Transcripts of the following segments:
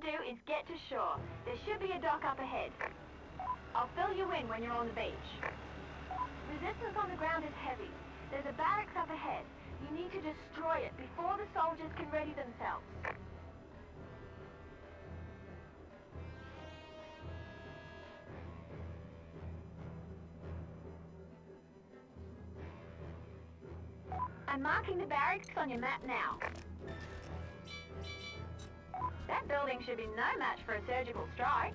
do is get to shore. There should be a dock up ahead. I'll fill you in when you're on the beach. Resistance on the ground is heavy. There's a barracks up ahead. You need to destroy it before the soldiers can ready themselves. I'm marking the barracks on your map now. That building should be no match for a surgical strike.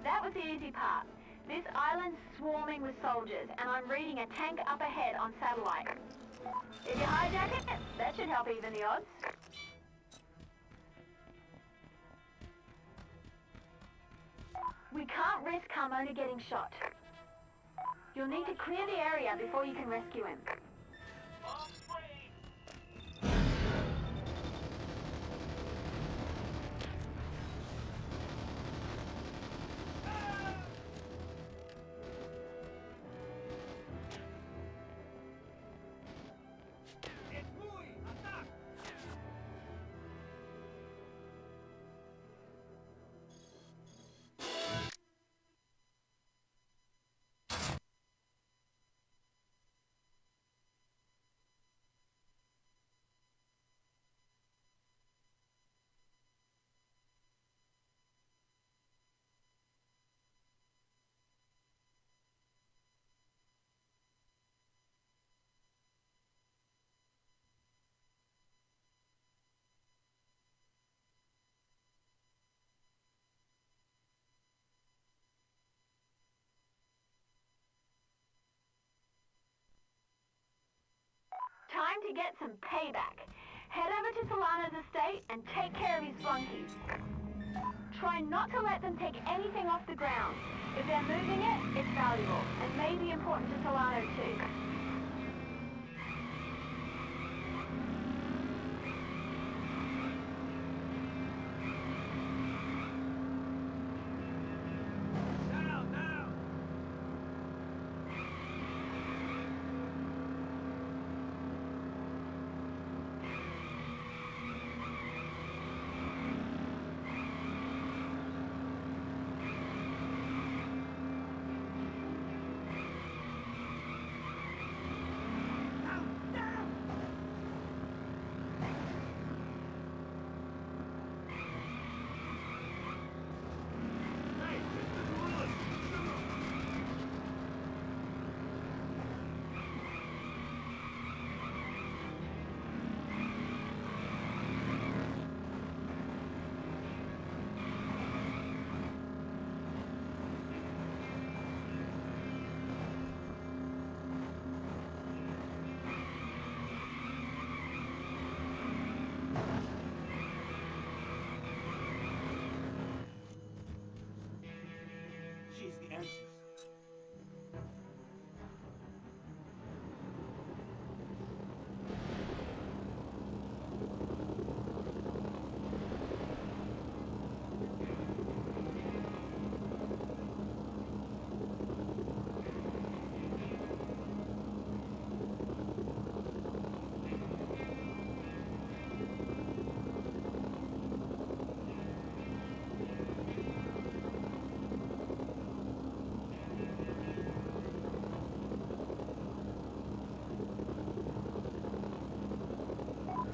That was the easy part. This island's swarming with soldiers, and I'm reading a tank up ahead on satellite. If you hijack it, that should help even the odds. We can't risk Carmona getting shot. You'll need to clear the area before you can rescue him. Time to get some payback. Head over to Solano's estate and take care of his flunkies. Try not to let them take anything off the ground. If they're moving it, it's valuable, and may be important to Solano too.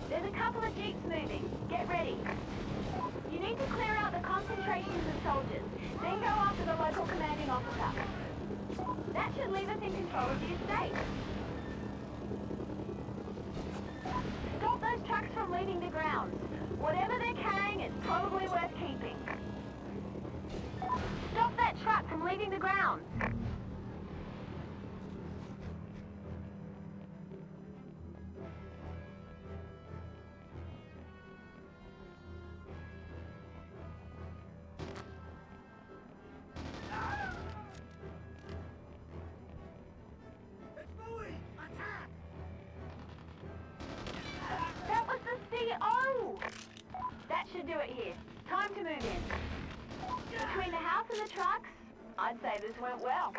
There's a couple of jeeps moving. Get ready. You need to clear out the concentrations of soldiers, then go after the local commanding officer. That should leave us in control of the estate. Stop those trucks from leaving the grounds. Whatever they're carrying is probably worth keeping. Stop that truck from leaving the grounds. Attack! to move in. Between the house and the trucks, I'd say this went well.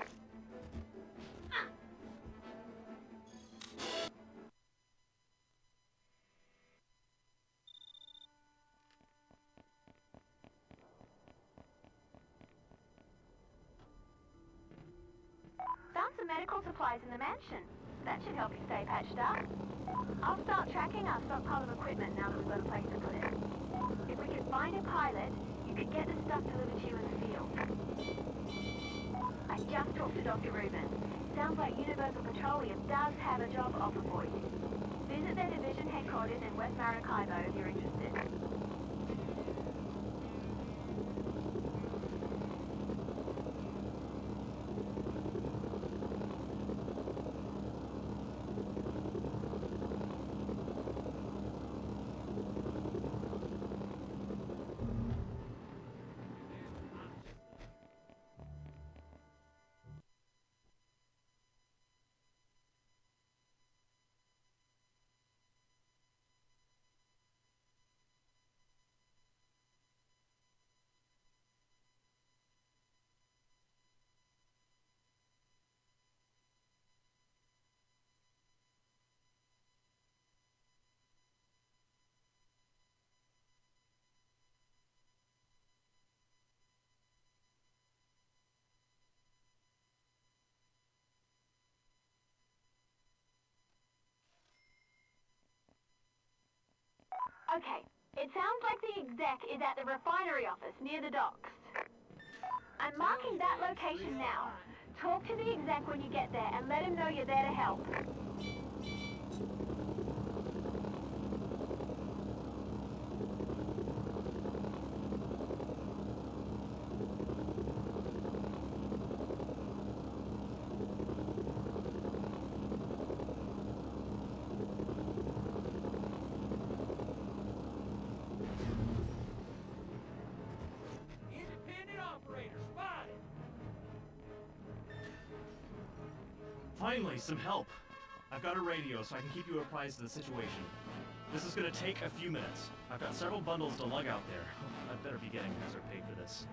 Found some medical supplies in the mansion. That should help you stay patched up. I'll start tracking our stockpile of equipment now that we've got a place to put it. If we could find a pilot, you could get the stuff delivered to you in the field. I just talked to Dr. Rubin. Sounds like Universal Petroleum does have a job offer for you. Visit their division headquarters in West Maracaibo if you're interested. Okay, it sounds like the exec is at the refinery office near the docks. I'm marking that location now. Talk to the exec when you get there and let him know you're there to help. Finally, some help. I've got a radio so I can keep you apprised of the situation. This is gonna take a few minutes. I've got several bundles to lug out there. I'd better be getting hazard pay for this.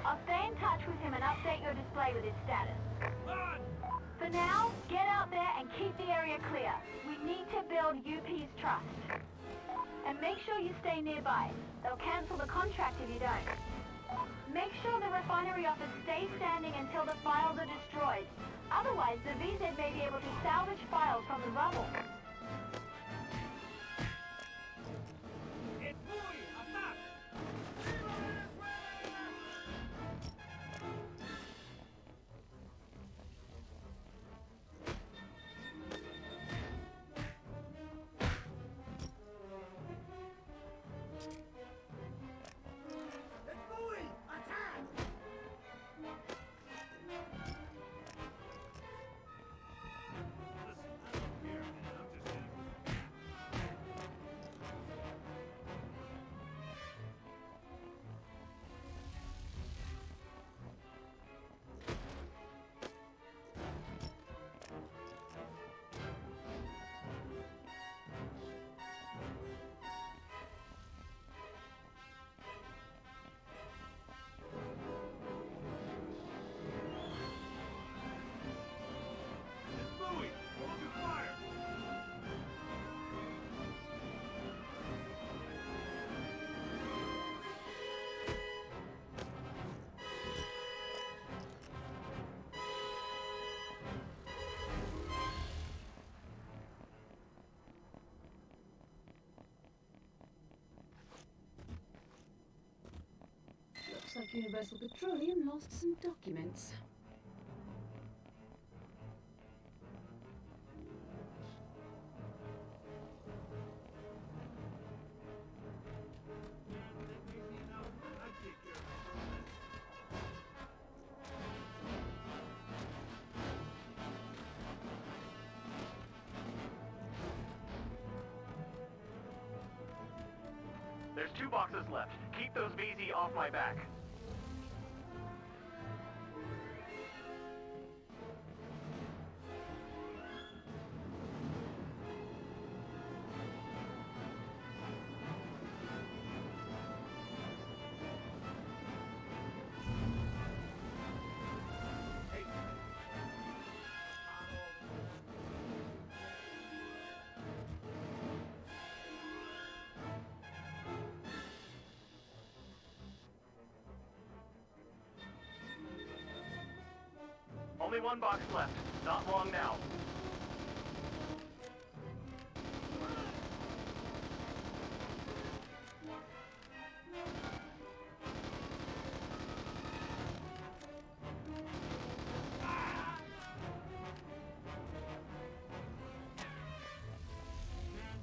I'll stay in touch with him and update your display with his status. For now, get out there and keep the area clear. We need to build UP's trust. And make sure you stay nearby. They'll cancel the contract if you don't. Make sure the refinery office stays standing until the files are destroyed. Otherwise, the VZ may be able to salvage files from the rubble. Looks like Universal Petroleum lost some documents. There's 2 boxes left. Keep those VZ off my back. Only one box left. Not long now.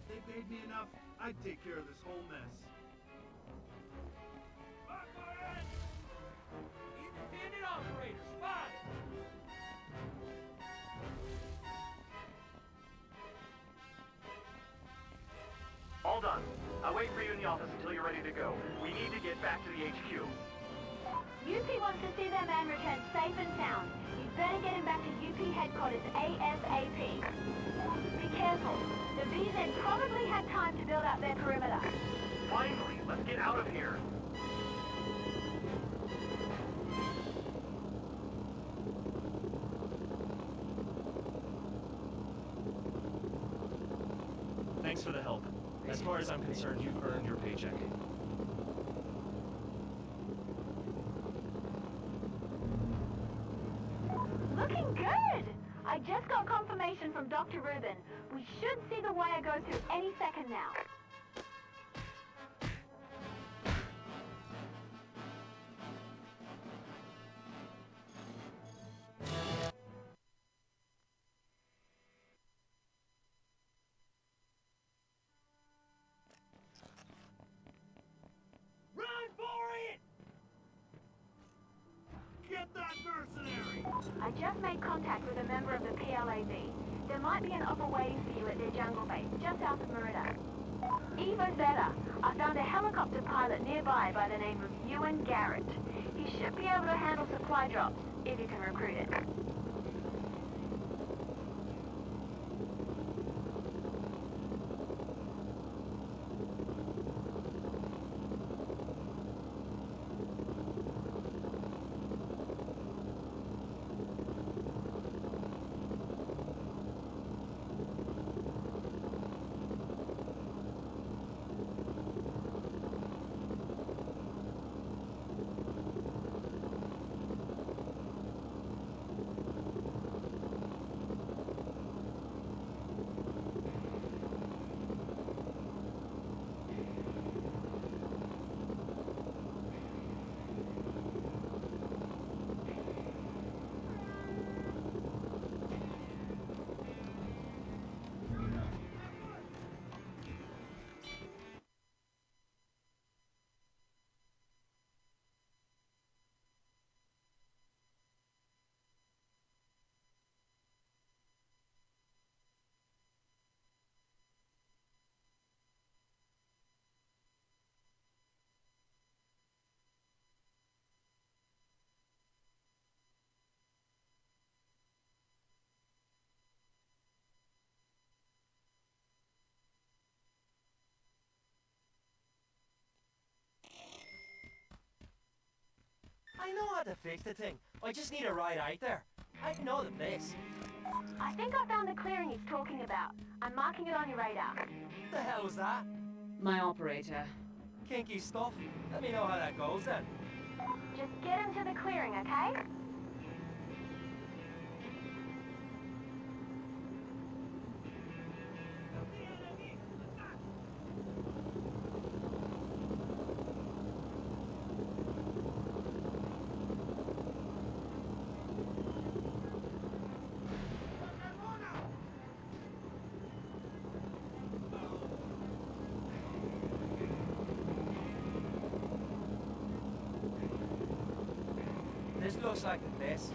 They paid me enough. I'd take care of this whole mess. Independent operator, spotted! All done. I'll wait for you in the office until you're ready to go. We need to get back to the HQ. UP wants to see their man return safe and sound. You better get him back to UP headquarters ASAP. Be careful. The VZ probably had time to build up their perimeter. Finally, let's get out of here. Thanks for the help. As far as I'm concerned, you've earned your paycheck. Looking good! I just got confirmation from Dr. Rubin. We should see the wire go through any second now. Run for it! Get that mercenary! I just made contact with a member of the PLAV. There might be an offer waiting for you at their jungle base, just south of Merida. Even better, I found a helicopter pilot nearby by the name of Ewan Garrett. He should be able to handle supply drops, if you can recruit it. I know how to fix the thing. I just need a ride out there. I know the place. I think I found the clearing he's talking about. I'm marking it on your radar. The hell was that? My operator. Kinky stuff. Let me know how that goes then. Just get him to the clearing, okay? This looks like the place.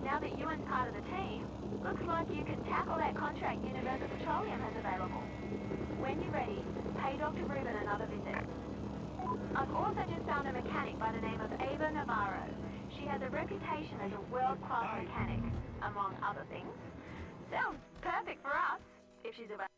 Now that Ewan's part of the team, looks like you can tackle that contract Universal Petroleum has available. When you're ready, pay Dr. Rubin another visit. I've also just found a mechanic by the name of Ava Navarro. She has a reputation as a world-class mechanic, among other things. Sounds perfect for us, if she's about.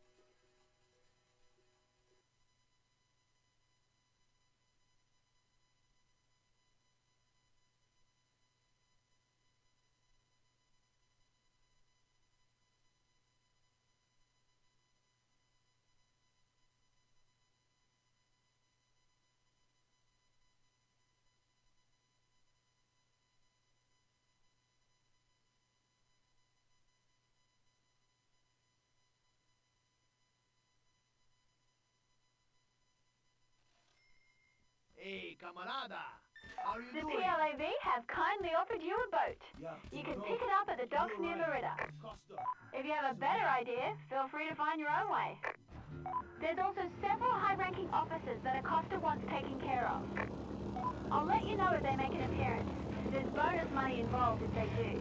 Hey, camarada! How are you The doing? PLAV have kindly offered you a boat. Yeah, You can pick it up at the docks near Merida. Costa. If you have a better idea, feel free to find your own way. There's also several high-ranking officers that Acosta wants taken care of. I'll let you know if they make an appearance. There's bonus money involved if they do.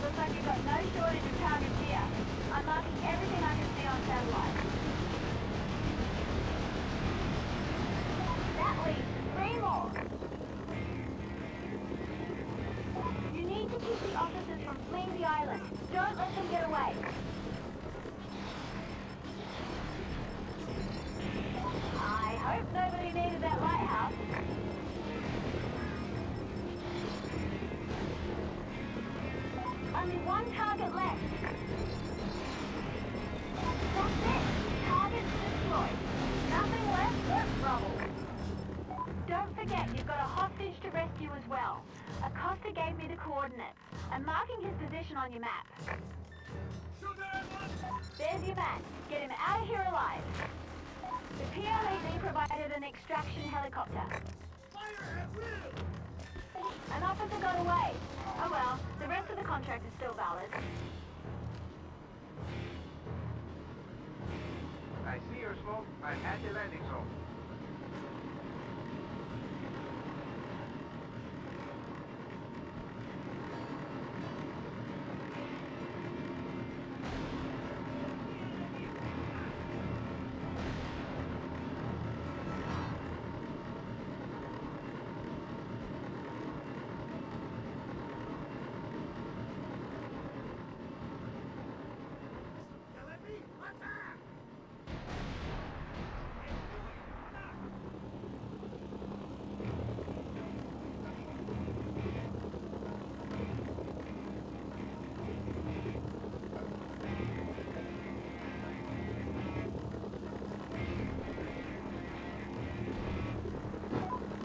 Looks like you've got no shortage of targets here. I'm marking everything I can see on satellite. That leaves 3 more. You need to keep the officers from fleeing the island. Don't let them get away. I hope nobody needed that lighthouse. Only 1 target left. That's it. Target destroyed. Nothing left but rubble. Don't forget, you've got a hostage to rescue as well. Acosta gave me the coordinates. I'm marking his position on your map. There's your man. Get him out of here alive. The PLAD provided an extraction helicopter. Fire at will! An officer got away. Oh well, the rest of the contract is still valid. I see your smoke. I'm at the landing zone.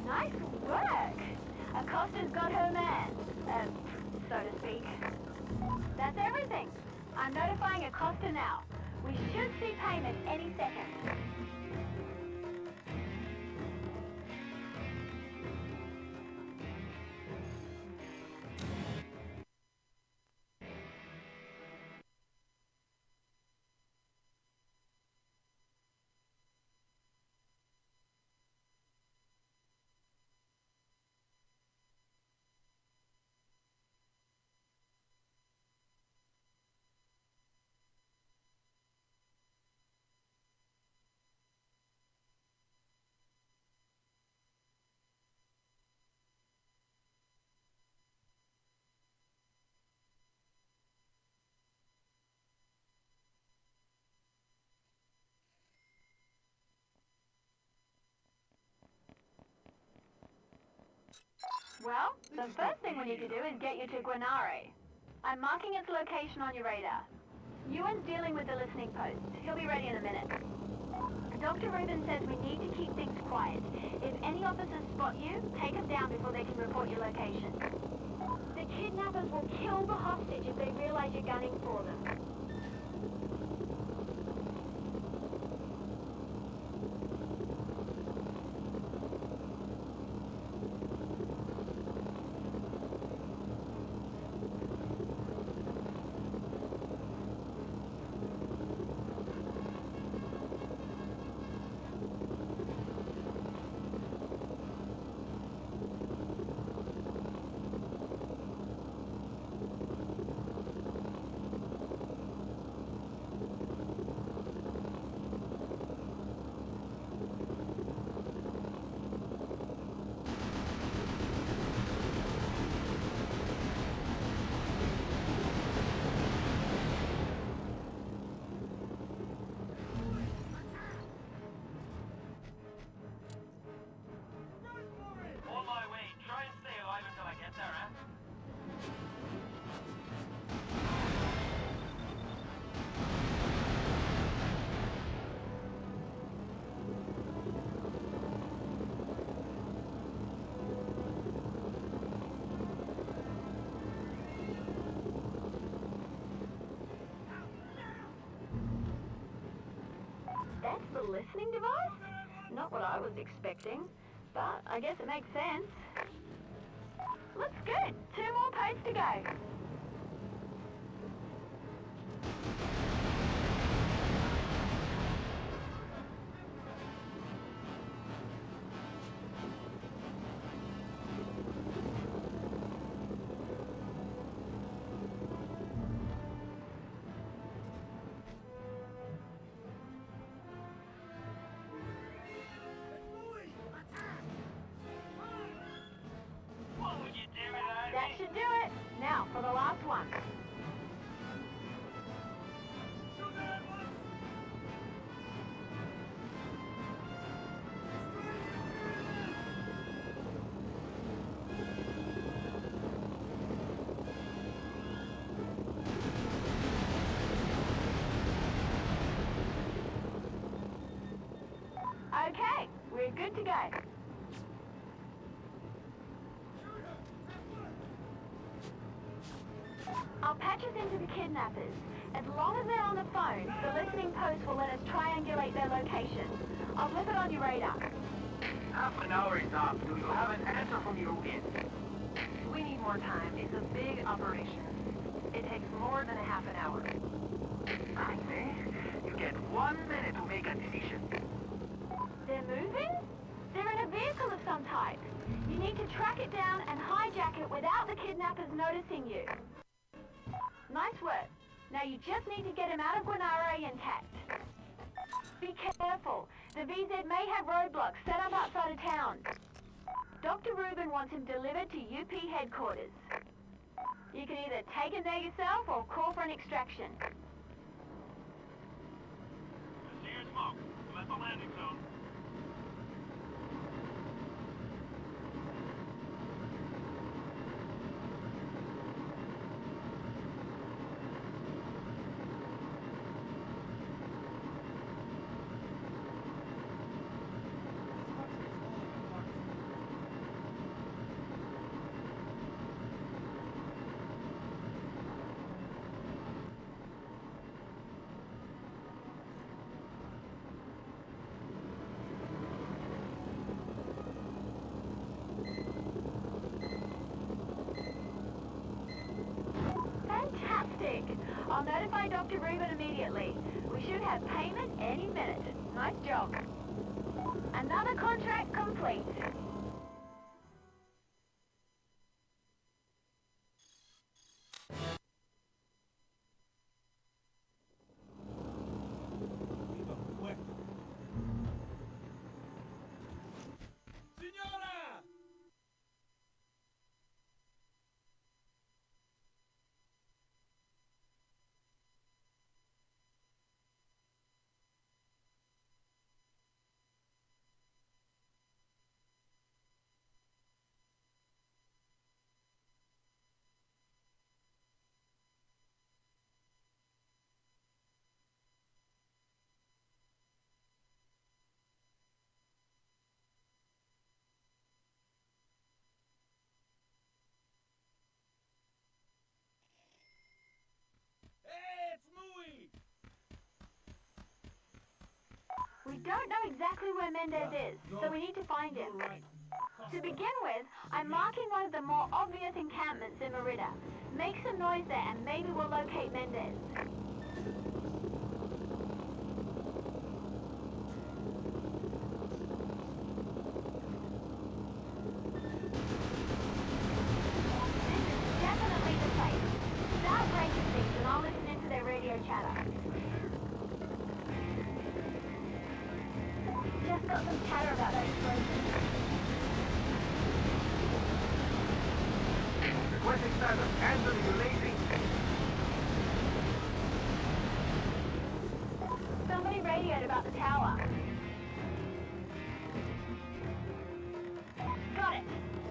Nice work! Acosta's got her man, so to speak. That's everything. I'm notifying Acosta now. We should see payment any second. Well, the first thing we need to do is get you to Guanare. I'm marking its location on your radar. Ewan's dealing with the listening post. He'll be ready in a minute. Dr. Rubin says we need to keep things quiet. If any officers spot you, take them down before they can report your location. The kidnappers will kill the hostage if they realize you're gunning for them. On my way. Try and stay alive until I get there, eh? That's the listening device? Not what I was expecting, but I guess it makes sense. Looks good. 2 more posts to go. What would you do without That me? should do it. Now for the last one. Okay, we're good to go. I'll patch us into the kidnappers. As long as they're on the phone, the listening post will let us triangulate their location. I'll flip it on your radar. Half an hour is up. Do you have an answer from Europeans? We need more time. It's a big operation. It takes more than a half an hour. I say, you get 1 minute to make a decision. They're moving? They're in a vehicle of some type. You need to track it down and hijack it without the kidnappers noticing you. Nice work. Now you just need to get him out of Guanare intact. Be careful. The VZ may have roadblocks set up outside of town. Dr. Rubin wants him delivered to UP headquarters. You can either take him there yourself or call for an extraction. I see your smoke. I'm at the landing zone. Fantastic. I'll notify Dr. Rubin immediately. We should have payment any minute. Nice job. Another contract complete. don't know exactly where Mendez is, so we need to find him. To begin with, I'm marking one of the more obvious encampments in Merida. Make some noise there and maybe we'll locate Mendez. Definitely the place. Start breaking things and I'll listen into their radio chatter. Just got some chatter about that explosion. Requesting status. Answer, you lazy. Somebody radioed about the tower. Got it.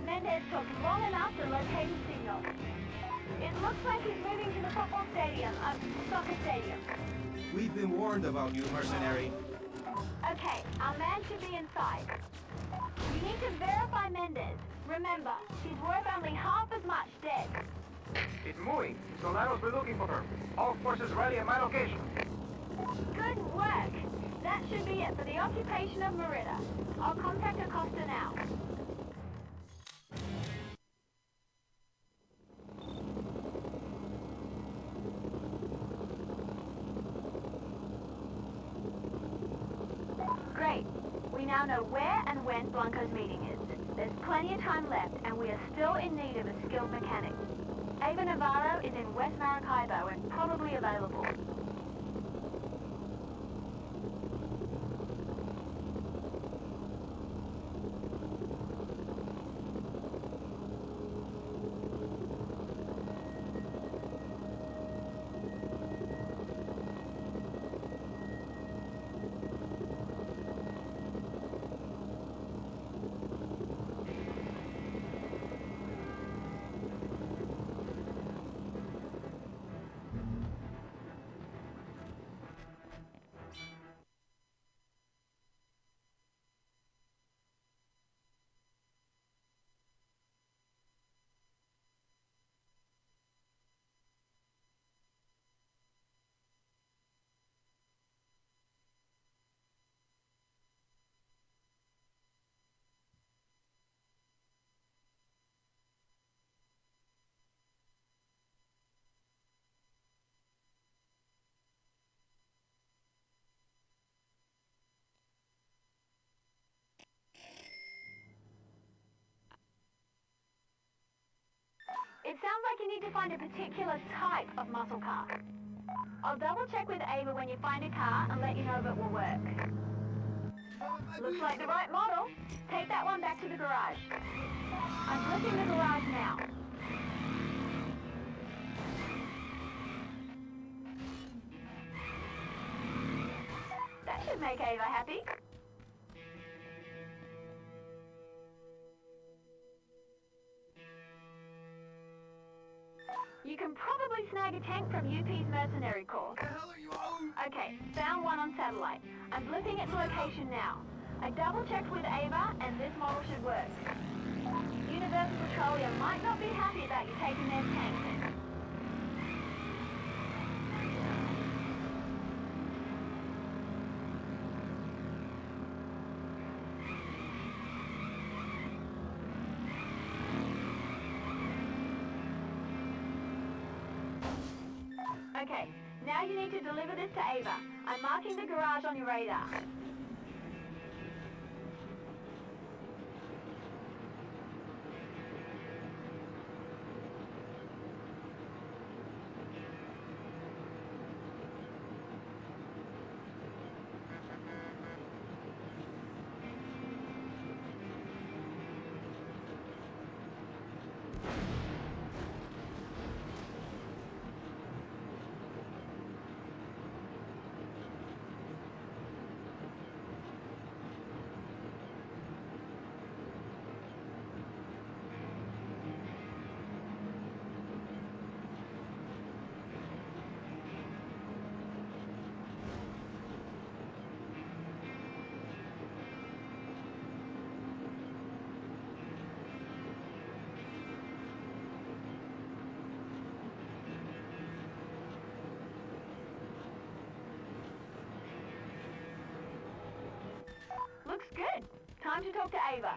Mendez took long enough to locate his signal. It looks like he's moving to the football stadium, soccer stadium. We've been warned about you, mercenary. Okay, our man should be inside. You need to verify Mendez. Remember, he's worth only half as much dead. It's moving. Soldados were looking for her. All forces ready at my location. Good work. That should be it for the occupation of Merida. I'll contact Acosta now. Great. We now know where and when Blanco's meeting is. There's plenty of time left, and we are still in need of a skilled mechanic. Ava Navarro is in West Maracaibo and probably available. It sounds like you need to find a particular type of muscle car. I'll double check with Ava when you find a car and let you know if it will work. Looks like the right model. Take that one back to the garage. I'm flipping the garage now. That should make Ava happy. You can probably snag a tank from UP's Mercenary Corps. The hell are you on? Okay, found one on satellite. I'm blipping its location now. I double-checked with Ava, and this model should work. Universal Petroleum might not be happy about you taking their tanks. Okay, now you need to deliver this to Ava. I'm marking the garage on your radar. Time to talk to Ava.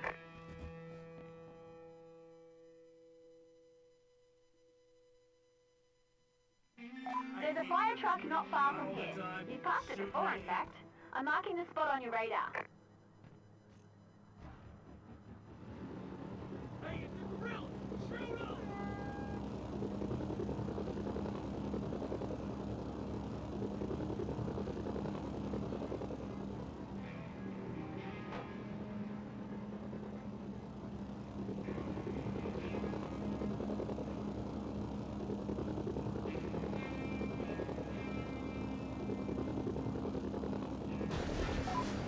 There's a fire truck not far from here. You've passed it before, in fact. I'm marking the spot on your radar. Hey, it's a gorilla! Shoot up!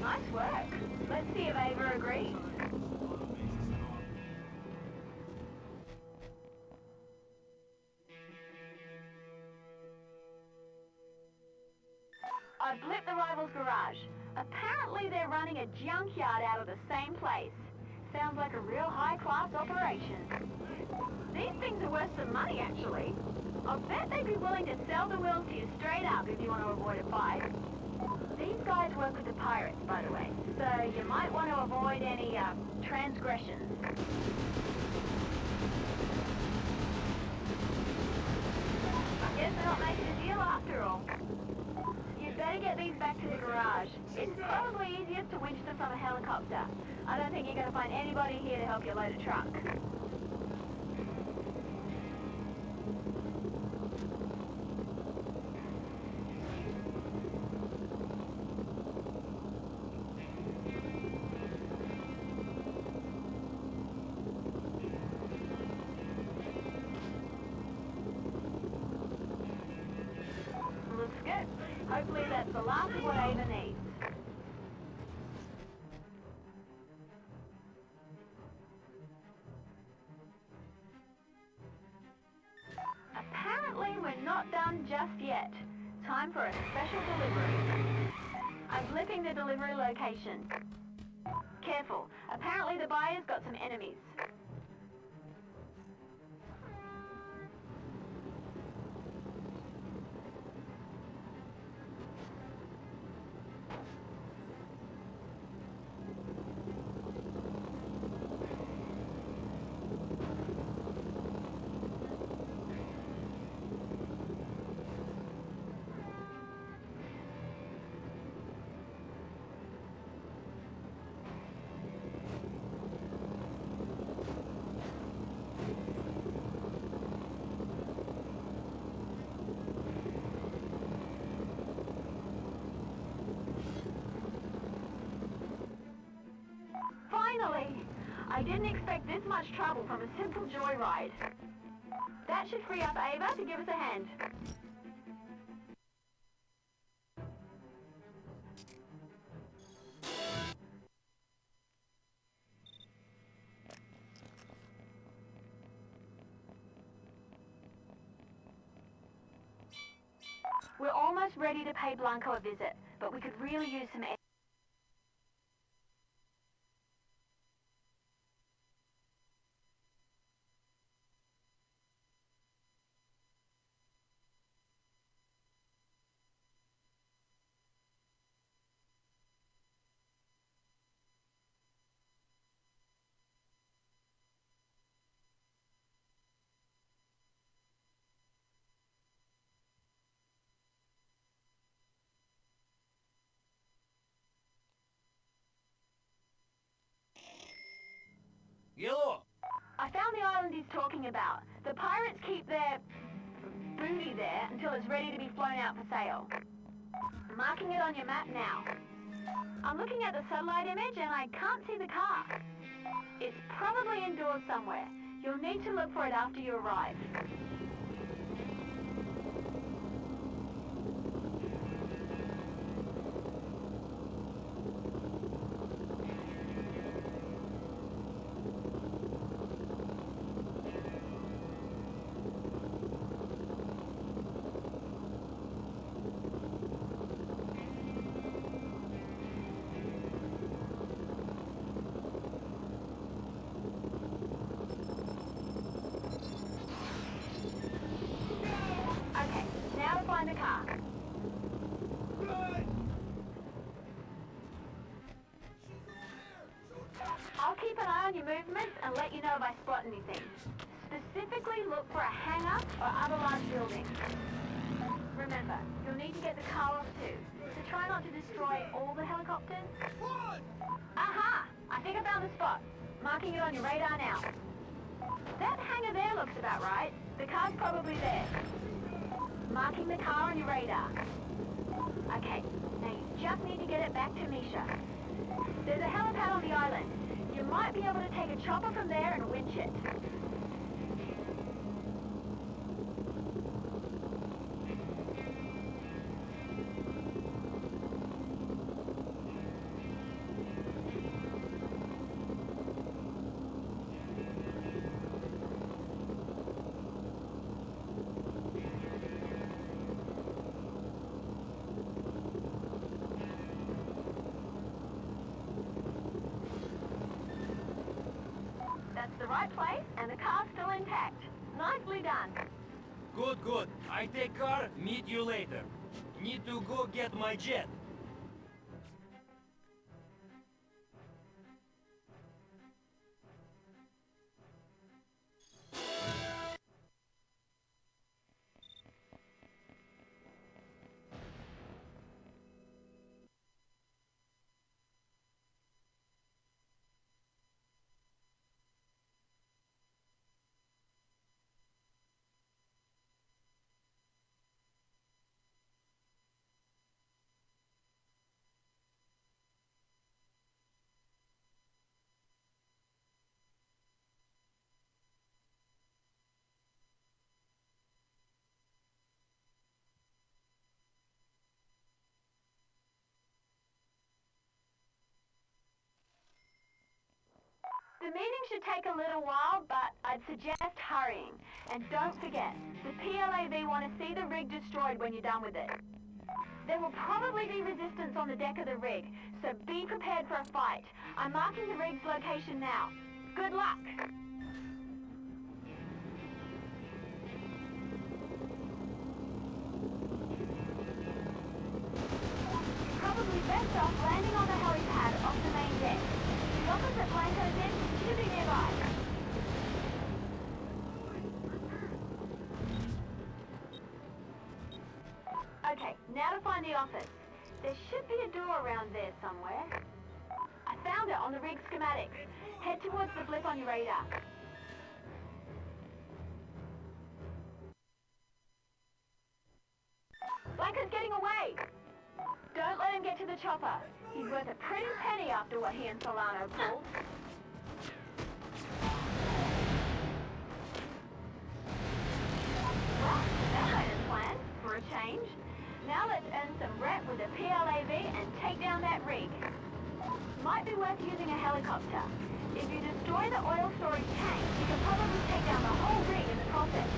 Nice work. Let's see if Ava agrees. I blipped the rival's garage. Apparently they're running a junkyard out of the same place. Sounds like a real high-class operation. These things are worth some money, actually. I'll bet they'd be willing to sell the wheels to you straight up if you want to avoid a fight. These guys work with the pirates, by the way, so you might want to avoid any, transgressions. I guess they're not making a deal after all. You'd better get these back to the garage. It's probably easiest to winch them from a helicopter. I don't think you're going to find anybody here to help you load a truck. Looks good. Hopefully that's the last of what Ava needs. Apparently we're not done just yet. Time for a special delivery. I'm blipping the delivery location. Careful. Apparently the buyer's got some enemies. Finally! I didn't expect this much trouble from a simple joyride. That should free up Ava to give us a hand. We're almost ready to pay Blanco a visit, but we could really use some air. Yellow! I found the island he's talking about. The pirates keep their booty there until it's ready to be flown out for sale. I'm marking it on your map now. I'm looking at the satellite image and I can't see the car. It's probably indoors somewhere. You'll need to look for it after you arrive. on your movements and let you know if I spot anything. Specifically, look for a hangar or other large buildings. Remember, you'll need to get the car off too, so try not to destroy all the helicopters. Aha! I think I found the spot. Marking it on your radar now. That hangar there looks about right. The car's probably there. Marking the car on your radar. Okay, now you just need to get it back to Misha. There's a helipad on the island. You might be able to take a chopper from there and winch it. That's the right place, and the car's still intact. Nicely done. Good, good. I take car, meet you later. Need to go get my jet. The meeting should take a little while, but I'd suggest hurrying. And don't forget, the PLAV want to see the rig destroyed when you're done with it. There will probably be resistance on the deck of the rig, so be prepared for a fight. I'm marking the rig's location now. Good luck! You're probably best off landing on the helipad off the main deck. The opposite plane goes in, should be nearby. Okay, now to find the office. There should be a door around there somewhere. I found it on the rig schematics. Head towards the blip on your radar. Blanca's getting away! Don't let him get to the chopper. He's worth a pretty penny after what he and Solano pulled. Well, that went as planned, for a change. Now let's earn some rep with the PLAV and take down that rig. Might be worth using a helicopter. If you destroy the oil storage tank, you can probably take down the whole rig in the process.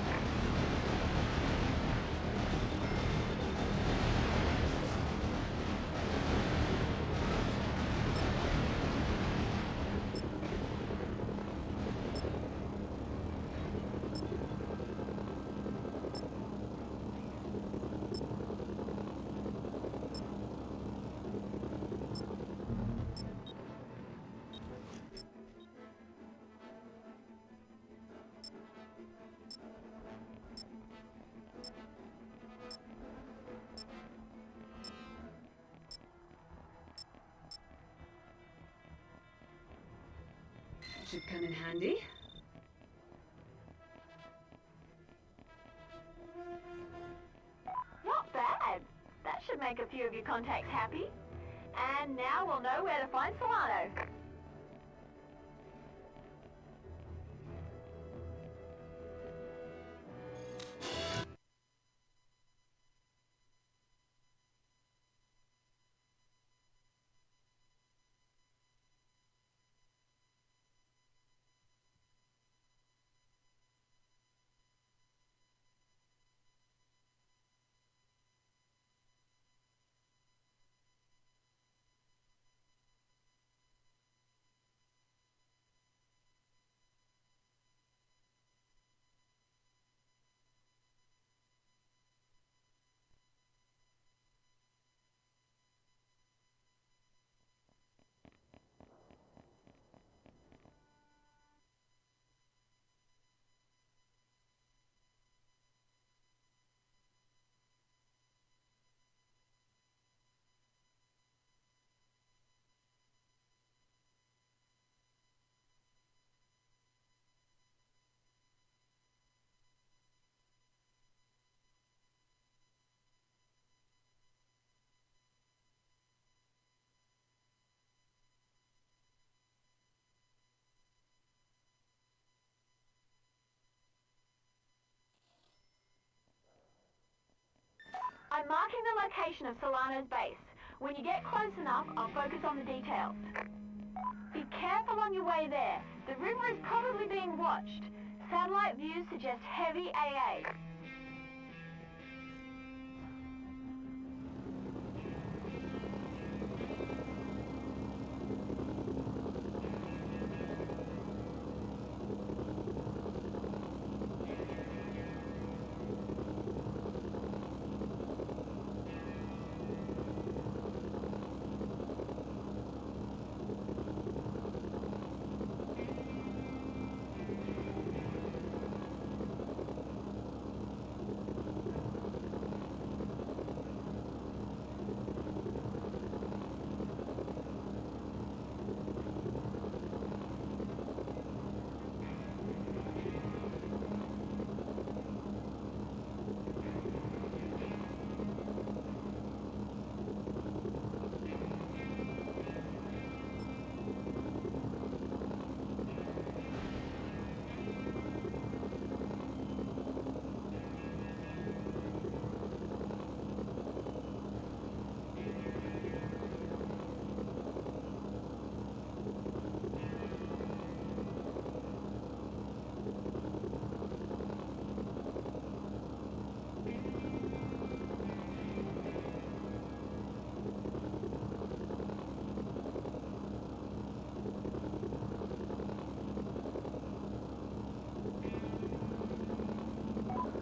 Should come in handy. Not bad. That should make a few of your contacts happy. And now we'll know where to find Solano. I'm marking the location of Solano's base. When you get close enough, I'll focus on the details. Be careful on your way there. The river is probably being watched. Satellite views suggest heavy AA.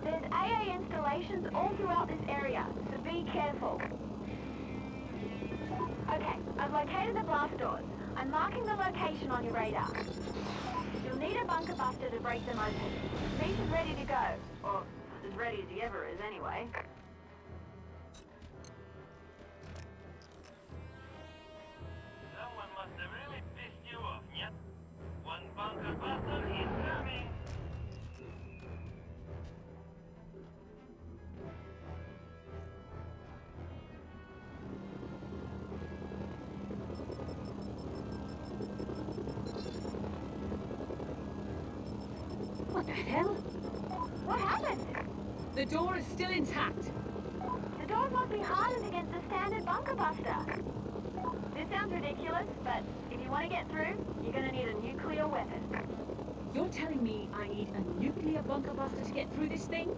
There's AA installations all throughout this area, so be careful. Okay, I've located the blast doors. I'm marking the location on your radar. You'll need a bunker buster to break them open. Meat is ready to go. Or as ready as he ever is, anyway. Someone must have really pissed you off, yep. One bunker buster incoming. What the hell? What happened? The door is still intact. The doors must be hardened against the standard bunker buster. This sounds ridiculous, but if you want to get through, you're going to need a nuclear weapon. You're telling me I need a nuclear bunker buster to get through this thing?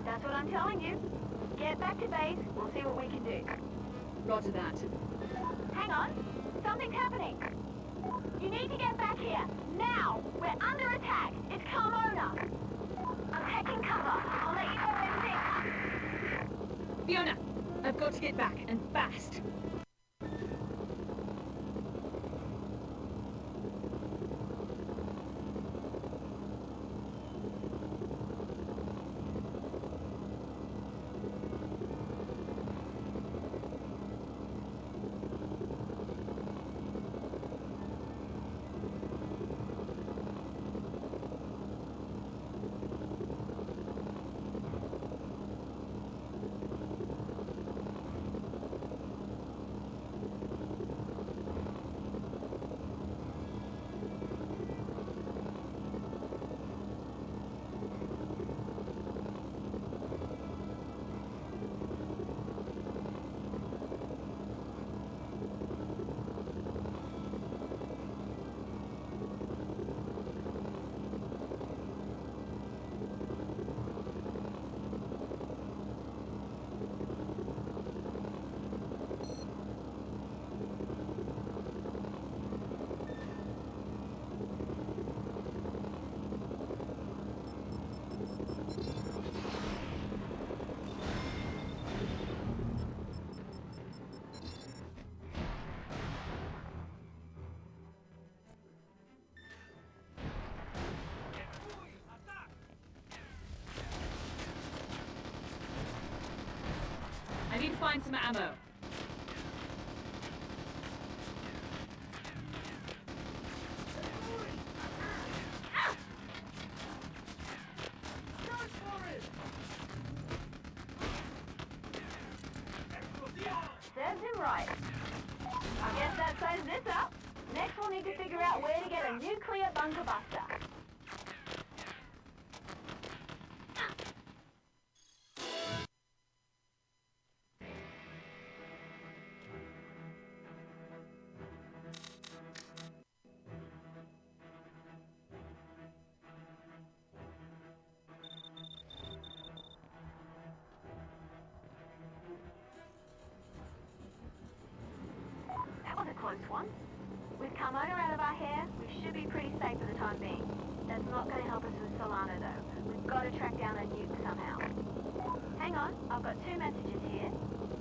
That's what I'm telling you. Get back to base, we'll see what we can do. Roger that. Hang on, something's happening. You need to get back here, now! We're under attack, it's Carmona! I'm taking cover, I'll let you know when Fiona, I've got to get back, and fast. I need to find some ammo. Serves him right. I guess that sizes this up. Next we'll need to figure out where to get a nuclear bunker buster. close one. With Carmona out of our hair, we should be pretty safe for the time being. That's not going to help us with Solana, though. We've got to track down a nuke somehow. Hang on, I've got 2 messages here.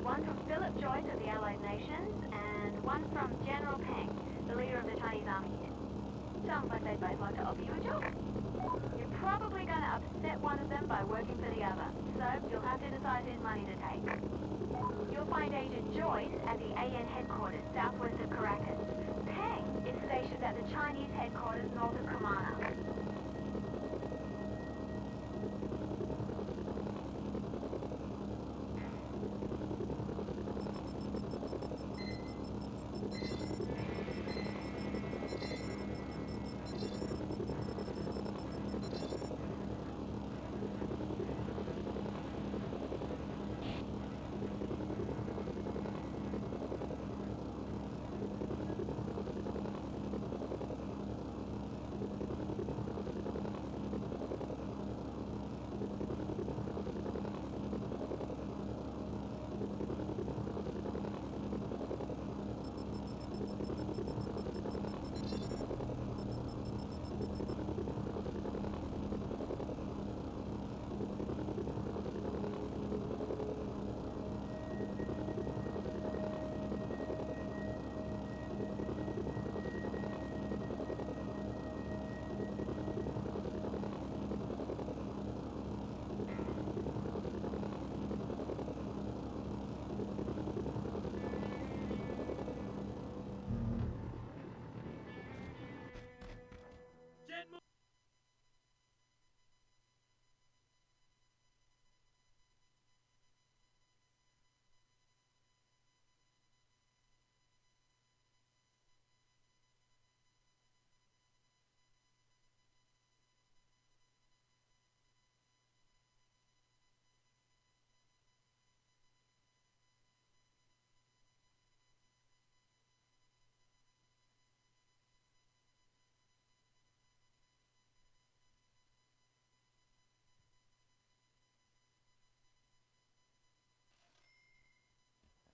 One from Philip Joyce of the Allied Nations, and one from General Peng, the leader of the Chinese army here. Sounds like they'd both like to offer you a job. You're probably going to upset one of them by working for the other, so you'll have to decide whose money to take. You'll find Agent Joyce at the AN headquarters southwest of Caracas. Peng is stationed at the Chinese headquarters north of Kamana.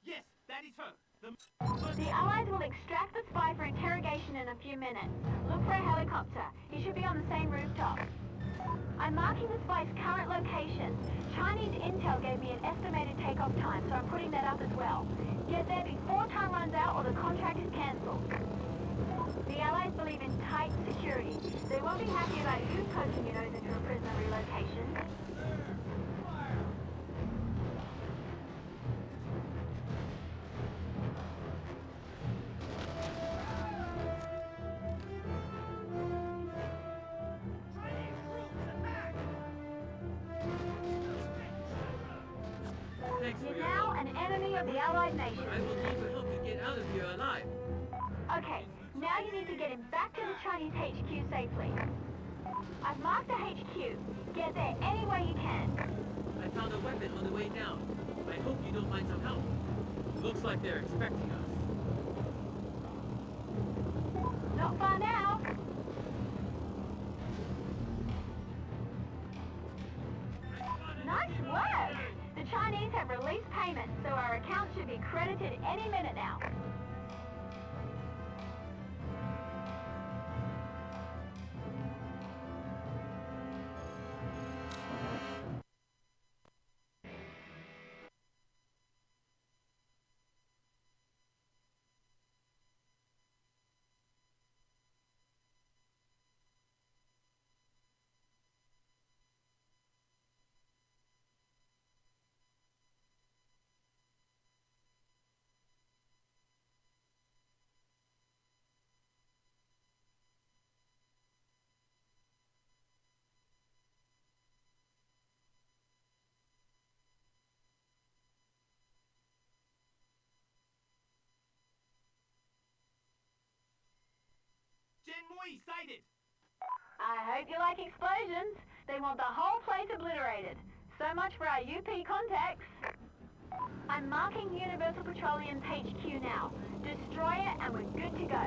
Yes, that is her. The Allies will extract the spy for interrogation in a few minutes. Look for a helicopter. He should be on the same rooftop. I'm marking the spy's current location. Chinese intel gave me an estimated takeoff time, so I'm putting that up as well. Get there before time runs out or the contract is cancelled. The Allies believe in tight security. They won't be happy about you poking your nose into a prisoner relocation. You're now an enemy of the Allied nations. I will need your help to get out of here alive. Okay, now you need to get him back to the Chinese HQ safely. I've marked the HQ. Get there any way you can. I found a weapon on the way down. I hope you don't mind some help. Looks like they're expecting us. Not far now. Nice work! The Chinese have released payments, so our account should be credited any minute now. Genmui sighted! I hope you like explosions. They want the whole place obliterated. So much for our UP contacts. I'm marking Universal Petroleum's HQ now. Destroy it and we're good to go.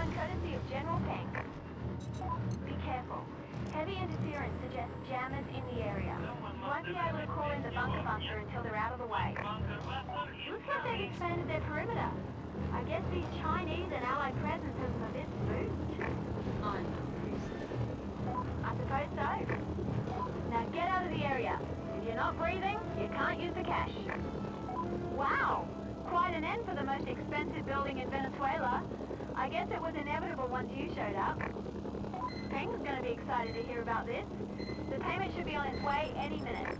speedrun courtesy of General Peng. Be careful. Heavy interference suggests jammers in the area. You won't be able to call in the bunker buster until they're out of the way. Bunker buster Looks like they've incoming. expanded their perimeter. I guess these Chinese and Allied presence has them a bit spooked. I'm crazy. I suppose so. Now get out of the area. If you're not breathing, you can't use the cash. Wow! Quite an end for the most expensive building in Venezuela. I guess it was inevitable once you showed up. Peng's gonna be excited to hear about this. The payment should be on its way any minute.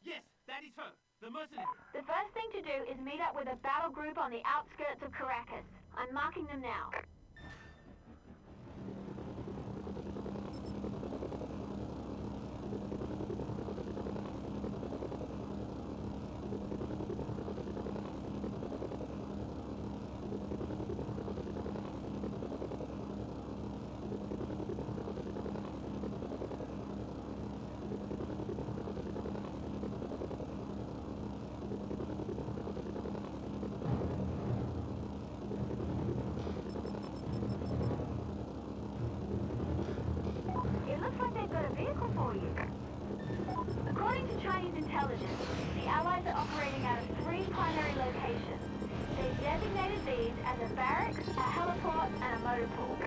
Yes, that is her. The mercenary. The first thing to do is meet up with a battle group on the outskirts of Caracas. I'm marking them now. It looks like they've got a vehicle for you. According to Chinese intelligence, the Allies are operating out of 3 primary locations. They've designated these as a barracks, a heliport, and a motor pool.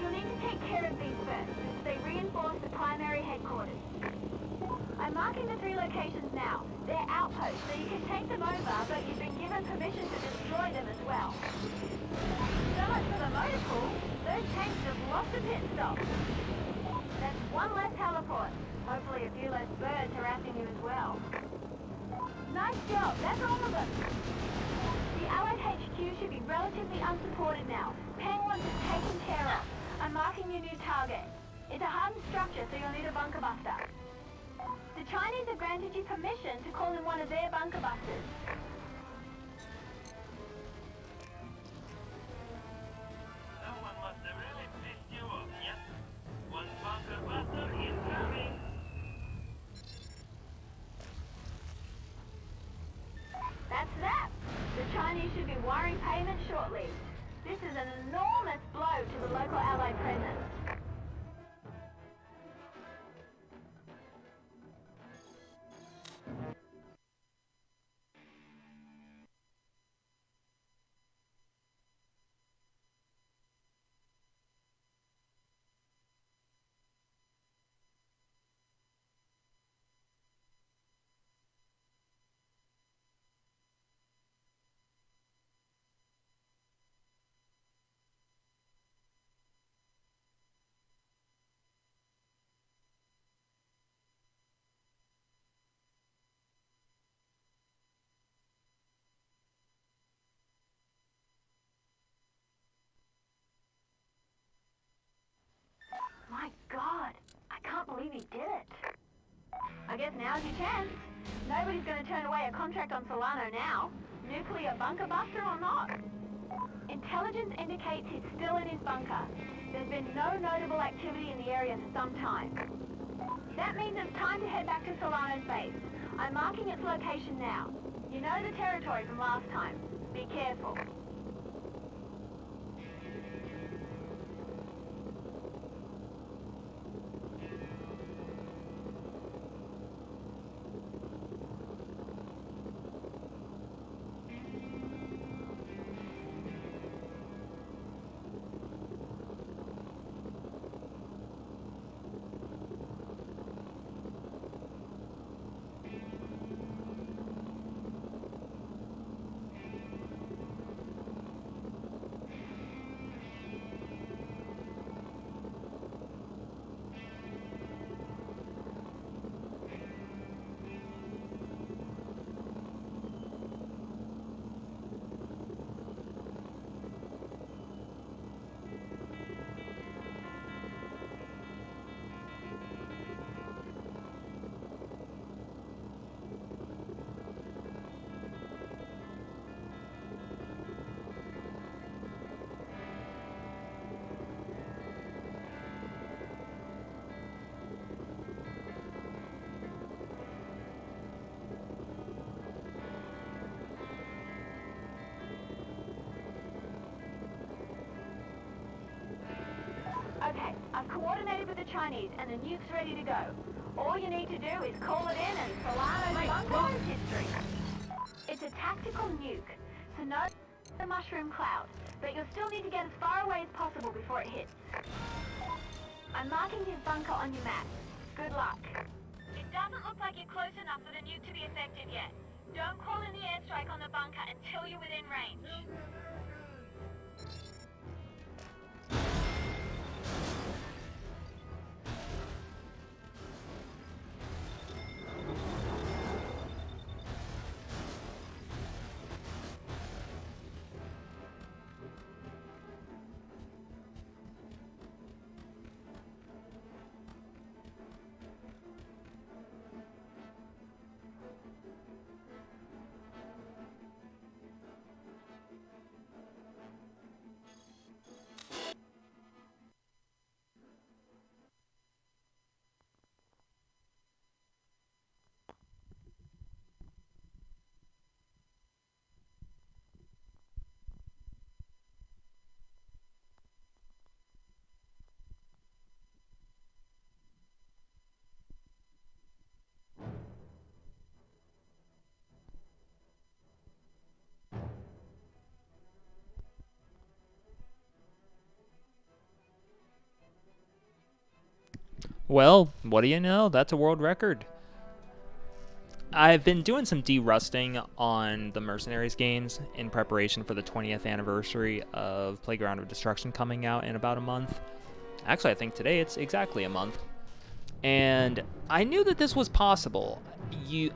You'll need to take care of these first, since they reinforce the primary headquarters. I'm marking the 3 locations now. They're outposts, so you can take them over, but you've been given permission to destroy them as well. So much for the motor pool. Those tanks just lost a pit stop. That's 1 less heliport. Hopefully a few less birds harassing you as well. Nice job, that's all of them. The Allied HQ should be relatively unsupported now. Peng wants it taken care of. I'm marking your new target. It's a hardened structure, so you'll need a bunker buster. The Chinese have granted you permission to call in one of their bunker busters. Someone must have really pissed you off, yeah? 1 bunker buster incoming. That's that. The Chinese should be wiring payment shortly. This is an enormous blow to the local Allied presence. I guess now's your chance. Nobody's going to turn away a contract on Solano now. Nuclear bunker buster or not. Intelligence indicates he's still in his bunker. There's been no notable activity in the area for some time. That means it's time to head back to Solano's base. I'm marking its location now. You know the territory from last time. Be careful. Okay, I've coordinated with the Chinese and the nuke's ready to go. All you need to do is call it in and Solano's bunker is history. It's a tactical nuke, so no the mushroom cloud, but you'll still need to get as far away as possible before it hits. I'm marking his bunker on your map. Good luck. It doesn't look like you're close enough for the nuke to be effective yet. Don't call in the airstrike on the bunker until you're within range. Well, what do you know? That's a world record. I've been doing some derusting on the Mercenaries games in preparation for the 20th anniversary of Playground of Destruction coming out in about a month. Actually, I think today it's exactly a month. And I knew that this was possible.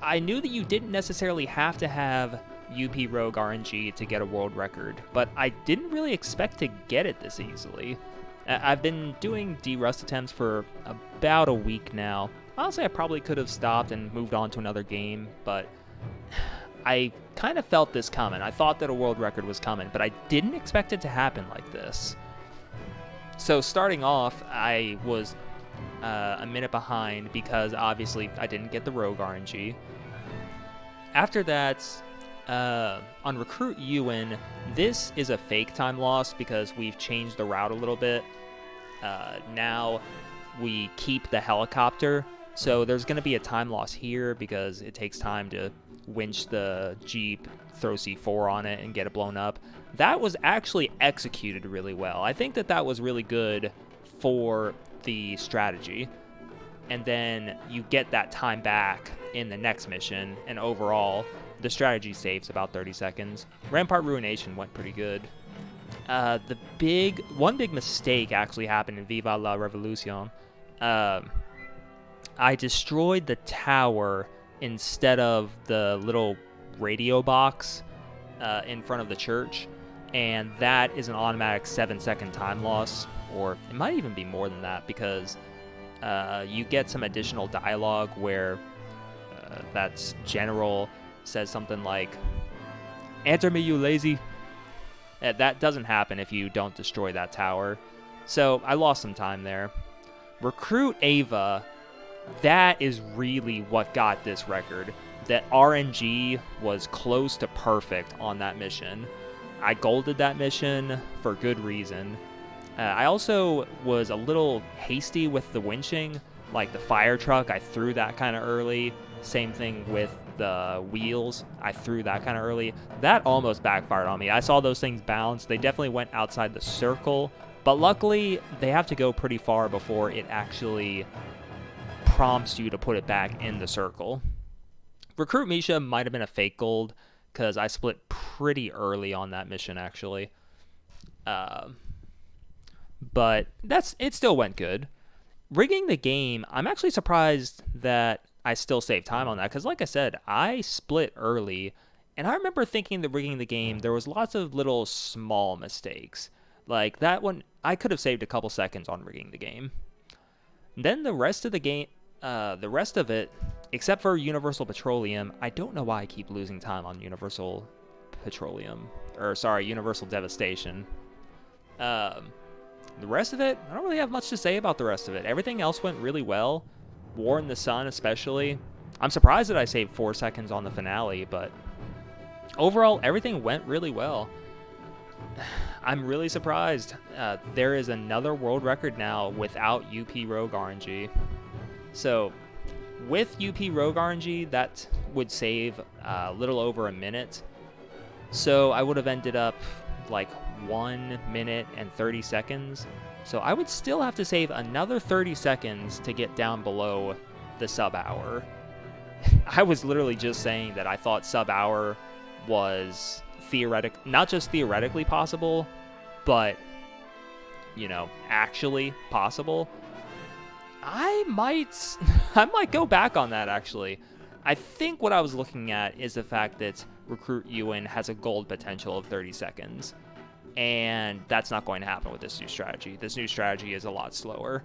I knew that you didn't necessarily have to have UP Rogue RNG to get a world record, but I didn't really expect to get it this easily. I've been doing derust attempts for about a week now. Honestly, I probably could have stopped and moved on to another game, but I kind of felt this coming. I thought that a world record was coming, but I didn't expect it to happen like this. So starting off, I was a minute behind because obviously I didn't get the Rogue RNG. After that, on Recruit Ewan, this is a fake time loss because we've changed the route a little bit. Now we keep the helicopter, so there's going to be a time loss here because it takes time to winch the Jeep, throw C4 on it, and get it blown up. That was actually executed really well. I think that that was really good for the strategy. And then you get that time back in the next mission, and overall, the strategy saves about 30 seconds. Rampart Ruination went pretty good. One big mistake actually happened in Viva la Revolution. I destroyed the tower instead of the little radio box in front of the church, and that is an automatic 7-second time loss, or it might even be more than that because you get some additional dialogue where That's general says something like, "Answer me, you lazy." That doesn't happen if you don't destroy that tower. So I lost some time there. Recruit Ava, that is really what got this record. That RNG was close to perfect on that mission. I golded that mission for good reason. I also was a little hasty with the winching. Like the fire truck, I threw that kind of early. Same thing with the wheels. I threw that kind of early. That almost backfired on me. I saw those things bounce. They definitely went outside the circle. But luckily, they have to go pretty far before it actually prompts you to put it back in the circle. Recruit Misha might have been a fake gold, because I split pretty early on that mission, actually. But it still went good. Rigging the game, I'm actually surprised that I still saved time on that, because like I said, I split early, and I remember thinking that rigging the game, there was lots of little small mistakes. Like that one, I could have saved a couple seconds on rigging the game. Then the rest of the game, the rest of it, except for Universal Petroleum, I don't know why I keep losing time on Universal Petroleum, or sorry, Universal Devastation. The rest of it, I don't really have much to say about the rest of it. Everything else went really well. War in the Sun especially. I'm surprised that I saved 4 seconds on the finale, but overall, everything went really well. I'm really surprised. There is another world record now without UP Rogue RNG. So, with UP Rogue RNG, that would save a little over a minute. So, I would have ended up like 1 minute and 30 seconds. So, I would still have to save another 30 seconds to get down below the sub-hour. I was literally just saying that I thought sub-hour was not just theoretically possible, but, you know, actually possible. I might go back on that, actually. I think what I was looking at is the fact that Recruit Ewan has a gold potential of 30 seconds. And that's not going to happen with this new strategy. This new strategy is a lot slower.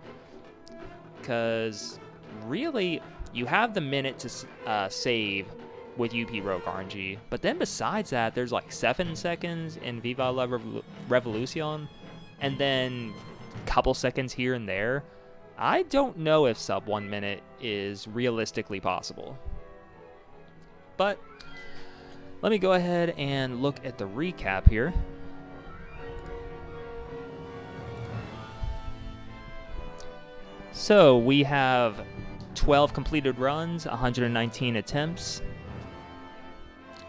Because, really, you have the minute to save with UP Rogue RNG. But then besides that, there's like 7 seconds in Viva la Revolucion. And then a couple seconds here and there. I don't know if sub 1 minute is realistically possible. But let me go ahead and look at the recap here. So we have 12 completed runs, 119 attempts.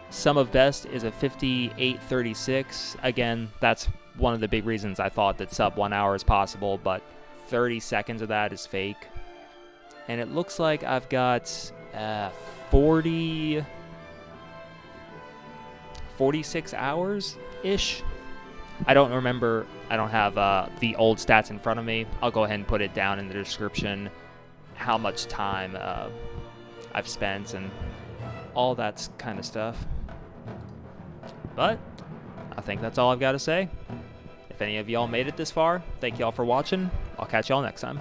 Sum of best is a 58.36. Again, that's one of the big reasons I thought that sub 1 hour is possible, but 30 seconds of that is fake. And it looks like I've got 46 hours-ish. I don't remember. I don't have the old stats in front of me. I'll go ahead and put it down in the description how much time I've spent and all that kind of stuff. But I think that's all I've got to say. If any of y'all made it this far, thank y'all for watching. I'll catch y'all next time.